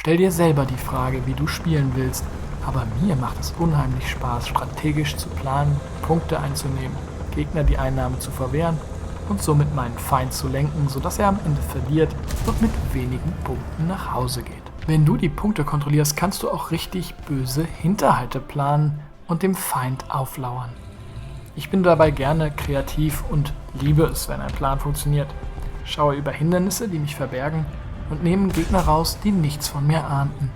Stell dir selber die Frage, wie du spielen willst, aber mir macht es unheimlich Spaß, strategisch zu planen, Punkte einzunehmen, Gegner die Einnahme zu verwehren und somit meinen Feind zu lenken, sodass er am Ende verliert und mit wenigen Punkten nach Hause geht. Wenn du die Punkte kontrollierst, kannst du auch richtig böse Hinterhalte planen und dem Feind auflauern. Ich bin dabei gerne kreativ und liebe es, wenn ein Plan funktioniert. Schaue über Hindernisse, die mich verbergen, und nehme Gegner raus, die nichts von mir ahnten.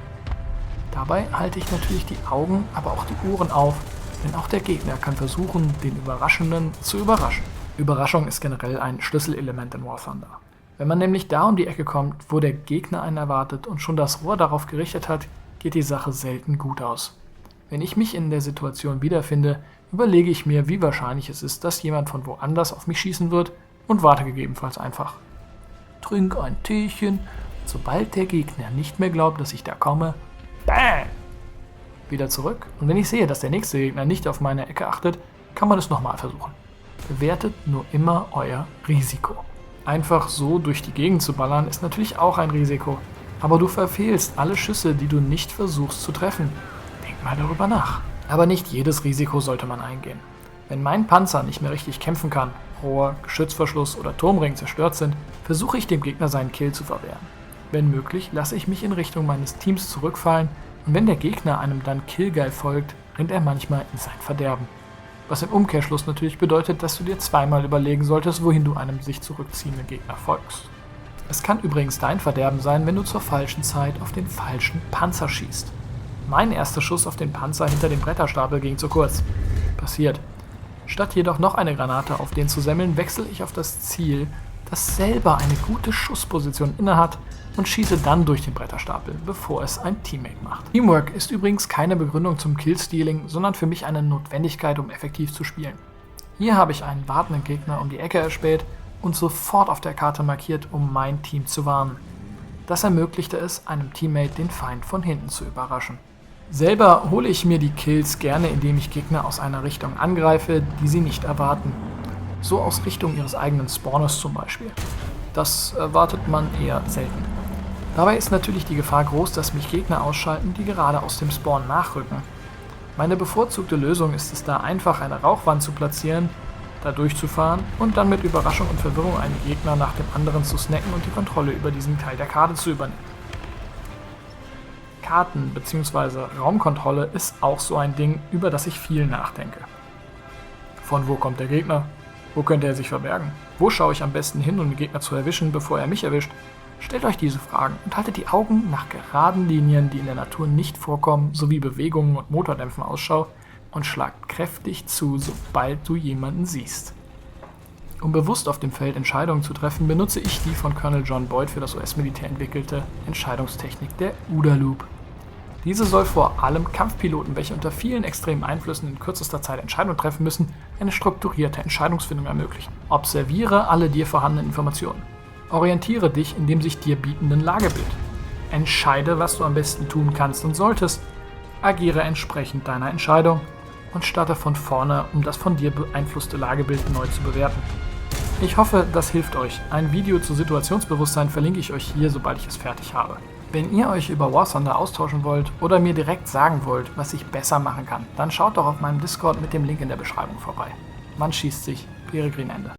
Dabei halte ich natürlich die Augen, aber auch die Ohren auf, denn auch der Gegner kann versuchen, den Überraschenden zu überraschen. Überraschung ist generell ein Schlüsselelement in War Thunder. Wenn man nämlich da um die Ecke kommt, wo der Gegner einen erwartet und schon das Rohr darauf gerichtet hat, geht die Sache selten gut aus. Wenn ich mich in der Situation wiederfinde, überlege ich mir, wie wahrscheinlich es ist, dass jemand von woanders auf mich schießen wird und warte gegebenenfalls einfach. Trink ein Teechen, sobald der Gegner nicht mehr glaubt, dass ich da komme, BAM! Wieder zurück, und wenn ich sehe, dass der nächste Gegner nicht auf meine Ecke achtet, kann man es nochmal versuchen. Bewertet nur immer euer Risiko. Einfach so durch die Gegend zu ballern ist natürlich auch ein Risiko, aber du verfehlst alle Schüsse, die du nicht versuchst zu treffen. Denk mal darüber nach. Aber nicht jedes Risiko sollte man eingehen. Wenn mein Panzer nicht mehr richtig kämpfen kann, Rohr, Geschützverschluss oder Turmring zerstört sind, versuche ich dem Gegner seinen Kill zu verwehren. Wenn möglich, lasse ich mich in Richtung meines Teams zurückfallen, und wenn der Gegner einem dann Killgeil folgt, rennt er manchmal in sein Verderben. Was im Umkehrschluss natürlich bedeutet, dass du dir zweimal überlegen solltest, wohin du einem sich zurückziehenden Gegner folgst. Es kann übrigens dein Verderben sein, wenn du zur falschen Zeit auf den falschen Panzer schießt. Mein erster Schuss auf den Panzer hinter dem Bretterstapel ging zu kurz. Passiert. Statt jedoch noch eine Granate auf den zu semmeln, wechsle ich auf das Ziel, das selber eine gute Schussposition innehat, und schieße dann durch den Bretterstapel, bevor es ein Teammate macht. Teamwork ist übrigens keine Begründung zum Killstealing, sondern für mich eine Notwendigkeit, um effektiv zu spielen. Hier habe ich einen wartenden Gegner um die Ecke erspäht und sofort auf der Karte markiert, um mein Team zu warnen. Das ermöglichte es, einem Teammate den Feind von hinten zu überraschen. Selber hole ich mir die Kills gerne, indem ich Gegner aus einer Richtung angreife, die sie nicht erwarten. So aus Richtung ihres eigenen Spawners zum Beispiel. Das erwartet man eher selten. Dabei ist natürlich die Gefahr groß, dass mich Gegner ausschalten, die gerade aus dem Spawn nachrücken. Meine bevorzugte Lösung ist es da, einfach eine Rauchwand zu platzieren, da durchzufahren und dann mit Überraschung und Verwirrung einen Gegner nach dem anderen zu snacken und die Kontrolle über diesen Teil der Karte zu übernehmen. Karten- bzw. Raumkontrolle ist auch so ein Ding, über das ich viel nachdenke. Von wo kommt der Gegner? Wo könnte er sich verbergen? Wo schaue ich am besten hin, um den Gegner zu erwischen, bevor er mich erwischt? Stellt euch diese Fragen und haltet die Augen nach geraden Linien, die in der Natur nicht vorkommen, sowie Bewegungen und Motordämpfen Ausschau und schlagt kräftig zu, sobald du jemanden siehst. Um bewusst auf dem Feld Entscheidungen zu treffen, benutze ich die von Colonel John Boyd für das US-Militär entwickelte Entscheidungstechnik der OODA Loop. Diese soll vor allem Kampfpiloten, welche unter vielen extremen Einflüssen in kürzester Zeit Entscheidungen treffen müssen, eine strukturierte Entscheidungsfindung ermöglichen. Observiere alle dir vorhandenen Informationen. Orientiere dich in dem sich dir bietenden Lagebild. Entscheide, was du am besten tun kannst und solltest. Agiere entsprechend deiner Entscheidung und starte von vorne, um das von dir beeinflusste Lagebild neu zu bewerten. Ich hoffe, das hilft euch. Ein Video zu Situationsbewusstsein verlinke ich euch hier, sobald ich es fertig habe. Wenn ihr euch über War Thunder austauschen wollt oder mir direkt sagen wollt, was ich besser machen kann, dann schaut doch auf meinem Discord mit dem Link in der Beschreibung vorbei. Man schießt sich, Peregrin Ende.